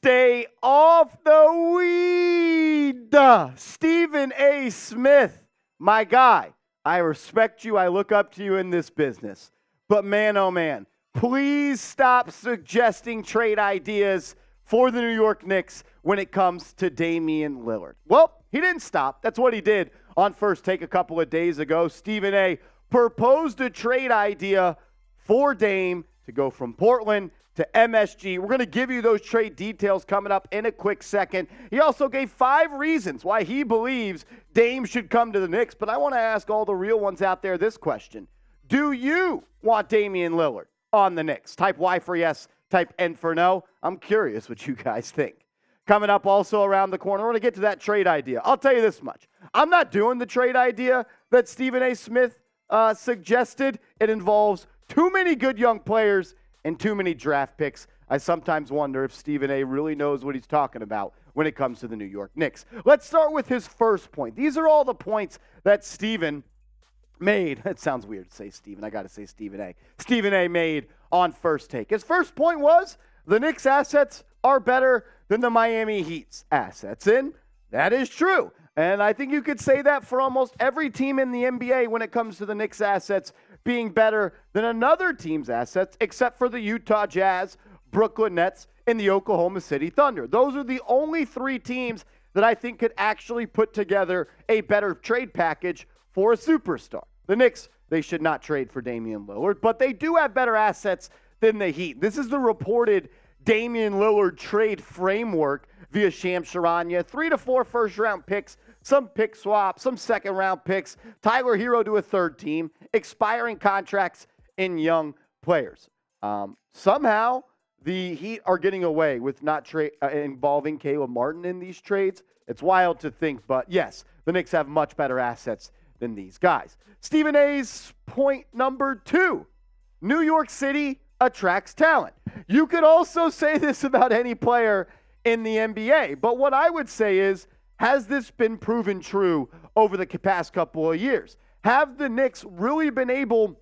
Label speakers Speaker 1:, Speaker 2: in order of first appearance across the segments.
Speaker 1: Stay off the weed. Stephen A. Smith, my guy. I respect you. I look up to you in this business. But man, oh man, please stop suggesting trade ideas for the New York Knicks when it comes to Damian Lillard. Well, he didn't stop. That's what he did on First Take a couple of days ago. Stephen A. proposed a trade idea for Dame to go from Portland to MSG. We're going to give you those trade details coming up in a quick second. He also gave 5 reasons why he believes Dame should come to the Knicks, but I want to ask all the real ones out there this question. Do you want Damian Lillard on the Knicks? Type Y for yes, type N for no. I'm curious what you guys think. Coming up also around the corner, we're going to get to that trade idea. I'll tell you this much. I'm not doing the trade idea that Stephen A. Smith suggested. It involves too many good young players and too many draft picks. I sometimes wonder if Stephen A. really knows what he's talking about when it comes to the New York Knicks. Let's start with his first point. These are all the points that Stephen made. It sounds weird to say Stephen. I got to say Stephen A. Stephen A. made on First Take. His first point was the Knicks assets are better than the Miami Heat's assets. And that is true. And I think you could say that for almost every team in the NBA when it comes to the Knicks assets being better than another team's assets, except for the Utah Jazz, Brooklyn Nets, and the Oklahoma City Thunder. Those are the only 3 teams that I think could actually put together a better trade package for a superstar. The Knicks, they should not trade for Damian Lillard, but they do have better assets than the Heat. This is the reported Damian Lillard trade framework via Shams Charania. 3 to 4 first-round picks, some pick swaps, some second-round picks, Tyler Hero to a third team, expiring contracts, and young players. Somehow, the Heat are getting away with not involving Caleb Martin in these trades. It's wild to think, but yes, the Knicks have much better assets than these guys. Stephen A.'s point number 2, New York City attracts talent. You could also say this about any player in the NBA, but what I would say is, has this been proven true over the past couple of years? Have the Knicks really been able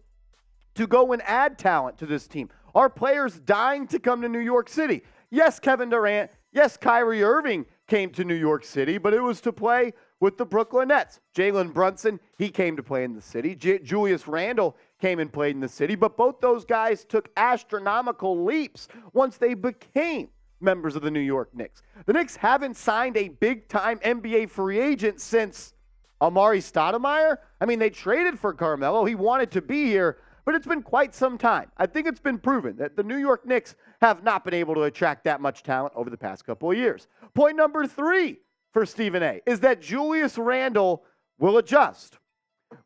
Speaker 1: to go and add talent to this team? Are players dying to come to New York City? Yes, Kevin Durant. Yes, Kyrie Irving came to New York City, but it was to play with the Brooklyn Nets. Jalen Brunson, he came to play in the city. Julius Randle came and played in the city, but both those guys took astronomical leaps once they became members of the New York Knicks. The Knicks haven't signed a big-time NBA free agent since Amari Stoudemire. I mean, they traded for Carmelo. He wanted to be here, but it's been quite some time. I think it's been proven that the New York Knicks have not been able to attract that much talent over the past couple of years. Point number 3 for Stephen A. is that Julius Randle will adjust.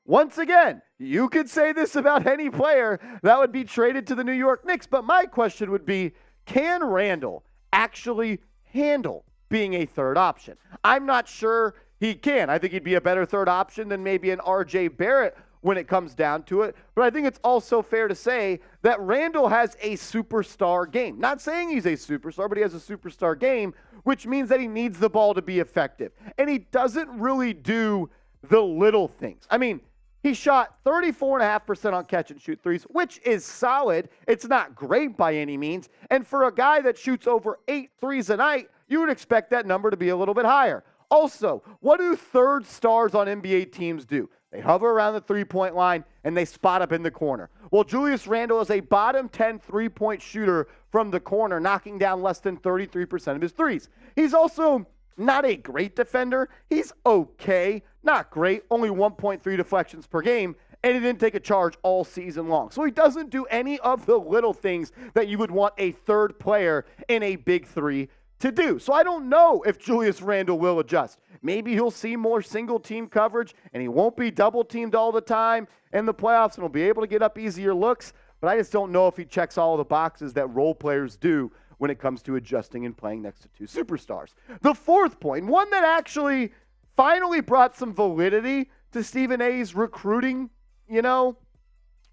Speaker 1: Once again, you could say this about any player that would be traded to the New York Knicks, but my question would be, can Randle actually handle being a third option? I'm not sure he can. I think he'd be a better third option than maybe an R.J. Barrett when it comes down to it. But I think it's also fair to say that Randle has a superstar game. Not saying he's a superstar, but he has a superstar game, which means that he needs the ball to be effective. And he doesn't really do the little things. I mean, he shot 34.5% on catch and shoot threes, which is solid. It's not great by any means. And for a guy that shoots over 8 threes a night, you would expect that number to be a little bit higher. Also, what do third stars on NBA teams do? They hover around the three-point line, and they spot up in the corner. Well, Julius Randle is a bottom 10 three-point shooter from the corner, knocking down less than 33% of his threes. He's also not a great defender. He's okay, not great, only 1.3 deflections per game, and he didn't take a charge all season long. So he doesn't do any of the little things that you would want a third player in a big three to do. So I don't know if Julius Randle will adjust. Maybe he'll see more single-team coverage, and he won't be double-teamed all the time in the playoffs, and he'll be able to get up easier looks. But I just don't know if he checks all the boxes that role players do when it comes to adjusting and playing next to 2 superstars. The fourth point, one that actually finally brought some validity to Stephen A's recruiting,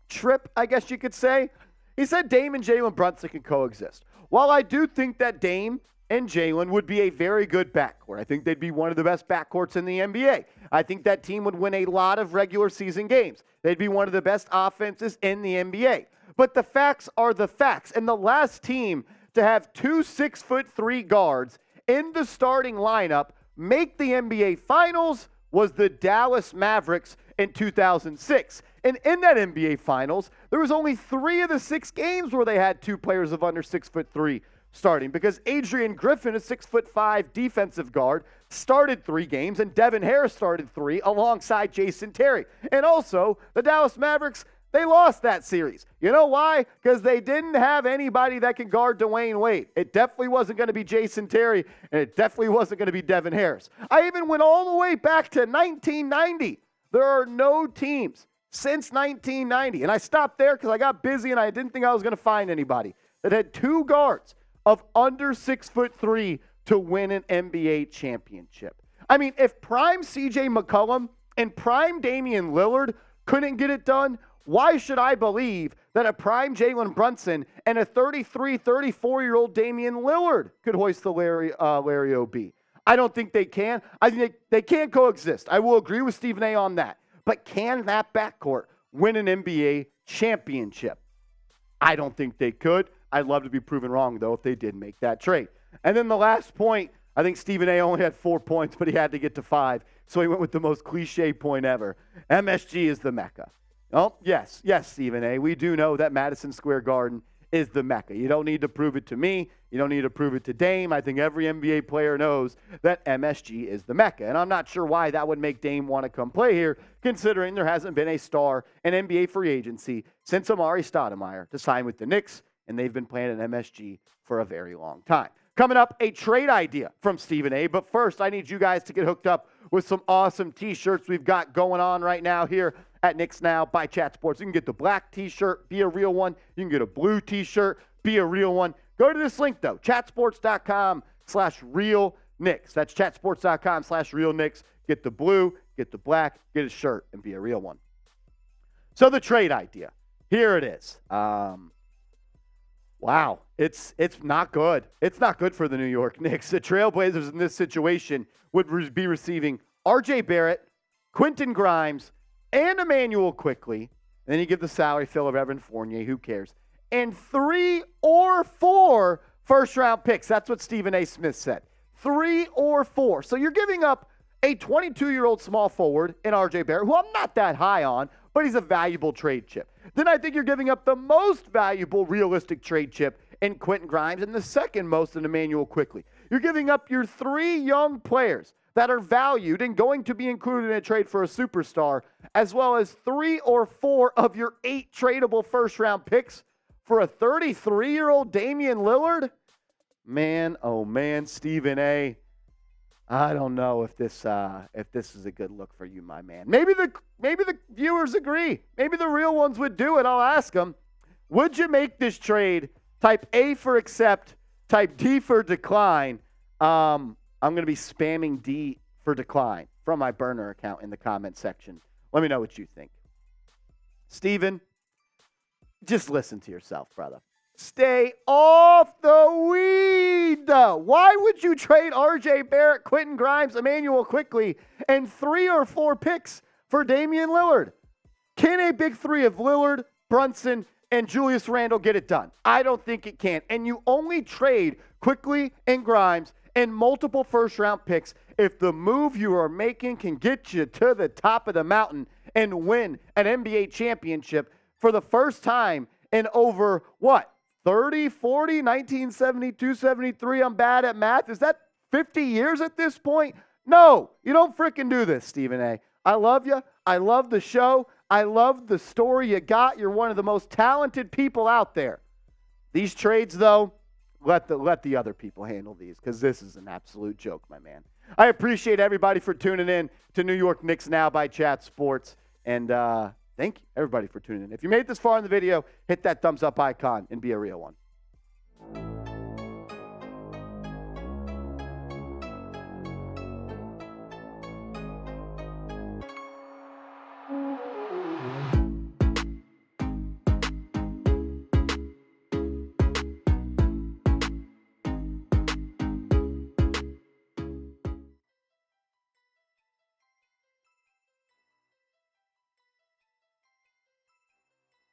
Speaker 1: trip, I guess you could say. He said Dame and Jalen Brunson can coexist. While I do think that Dame and Jalen would be a very good backcourt. I think they'd be one of the best backcourts in the NBA. I think that team would win a lot of regular season games. They'd be one of the best offenses in the NBA. But the facts are the facts. And the last team to have two 6'3" guards in the starting lineup make the NBA Finals was the Dallas Mavericks in 2006. And in that NBA Finals, there was only 3 of the 6 games where they had 2 players of under 6'3" starting, because Adrian Griffin, a 6'5" defensive guard, started 3 games, and Devin Harris started 3 alongside Jason Terry. And also, the Dallas Mavericks, they lost that series. You know why? Because they didn't have anybody that can guard Dwayne Wade. It definitely wasn't going to be Jason Terry, and it definitely wasn't going to be Devin Harris. I even went all the way back to 1990. There are no teams since 1990, and I stopped there because I got busy and I didn't think I was going to find anybody that had 2 guards of under 6'3" to win an NBA championship. I mean, if prime CJ McCollum and prime Damian Lillard couldn't get it done, why should I believe that a prime Jalen Brunson and a 33, 34-year-old Damian Lillard could hoist the Larry OB? I don't think they can. I think they can't coexist. I will agree with Stephen A. on that. But can that backcourt win an NBA championship? I don't think they could. I'd love to be proven wrong, though, if they did make that trade. And then the last point, I think Stephen A. only had 4 points, but he had to get to 5, so he went with the most cliche point ever. MSG is the Mecca. Oh, yes, Stephen A. We do know that Madison Square Garden is the Mecca. You don't need to prove it to me. You don't need to prove it to Dame. I think every NBA player knows that MSG is the Mecca. And I'm not sure why that would make Dame want to come play here, considering there hasn't been a star in NBA free agency since Amari Stoudemire to sign with the Knicks, and they've been playing at MSG for a very long time. Coming up, a trade idea from Stephen A. But first, I need you guys to get hooked up with some awesome T-shirts we've got going on right now here at Knicks Now by Chat Sports. You can get the black T-shirt, be a real one. You can get a blue T-shirt, be a real one. Go to this link, though, chatsports.com/real Knicks. That's chatsports.com/real Knicks. Get the blue, get the black, get a shirt, and be a real one. So the trade idea, here it is. Wow, it's not good. It's not good for the New York Knicks. The Trailblazers in this situation would be receiving R.J. Barrett, Quentin Grimes, and Immanuel Quickley. And then you give the salary fill of Evan Fournier, who cares? And 3 or 4 first-round picks. That's what Stephen A. Smith said. 3 or 4. So you're giving up a 22-year-old small forward in R.J. Barrett, who I'm not that high on, but he's a valuable trade chip. Then I think you're giving up the most valuable realistic trade chip in Quentin Grimes and the second most in Immanuel Quickley. You're giving up your 3 young players that are valued and going to be included in a trade for a superstar, as well as 3 or 4 of your 8 tradable first-round picks for a 33-year-old Damian Lillard? Man, oh man, Stephen A., I don't know if this is a good look for you, my man. Maybe the viewers agree. Maybe the real ones would do it. I'll ask them. Would you make this trade type A for accept, type D for decline? I'm going to be spamming D for decline from my burner account in the comment section. Let me know what you think. Steven, just listen to yourself, brother. Stay off the weed. Why would you trade R.J. Barrett, Quentin Grimes, Immanuel Quickley, and 3 or 4 picks for Damian Lillard? Can a big 3 of Lillard, Brunson, and Julius Randle get it done? I don't think it can. And you only trade Quickley and Grimes and multiple first-round picks if the move you are making can get you to the top of the mountain and win an NBA championship for the first time in over, 30, 40, 1972, 73, I'm bad at math. Is that 50 years at this point? No, you don't freaking do this, Stephen A. I love you. I love the show. I love the story you got. You're one of the most talented people out there. These trades, though, let the other people handle these, because this is an absolute joke, my man. I appreciate everybody for tuning in to New York Knicks Now by Chat Sports. And thank you, everybody, for tuning in. If you made it this far in the video, hit that thumbs up icon and be a real one.